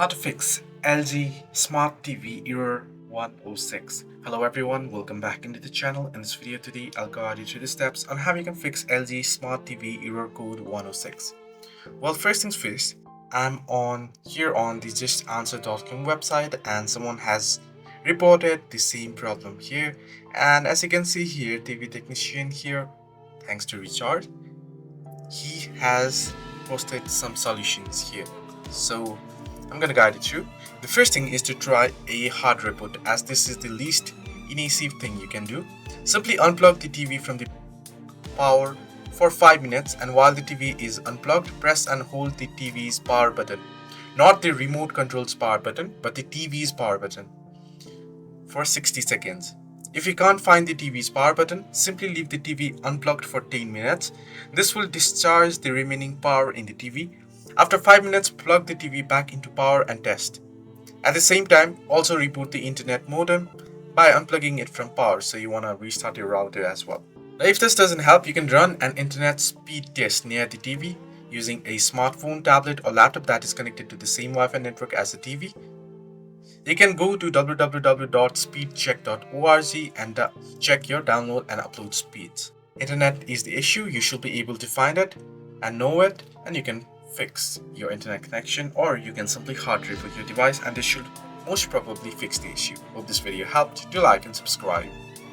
How to fix LG Smart TV error 106. Hello everyone, welcome back into the channel. In this video today, I'll guide you through the steps on how you can fix LG Smart TV error code 106. Well, first things first, I'm on the justanswer.com website and someone has reported the same problem here. And as you can see here, TV technician here, thanks to Richard, he has posted some solutions here. So I'm gonna guide you through. The first thing is to try a hard reboot, as this is the least invasive thing you can do. Simply unplug the TV from the power for 5 minutes, and while the TV is unplugged, press and hold the TV's power button. Not the remote control's power button, but the TV's power button for 60 seconds. If you can't find the TV's power button, simply leave the TV unplugged for 10 minutes. This will discharge the remaining power in the TV. After 5 minutes, plug the TV back into power and test. At the same time, also reboot the internet modem by unplugging it from power, so you want to restart your router as well. Now, if this doesn't help, you can run an internet speed test near the TV using a smartphone, tablet or laptop that is connected to the same Wi-Fi network as the TV. You can go to www.speedcheck.org and check your download and upload speeds. Internet is the issue. You should be able to find it and know it, and you can fix your internet connection, or you can simply hard reboot your device, and this should most probably fix the issue. Hope this video helped. Do like and subscribe.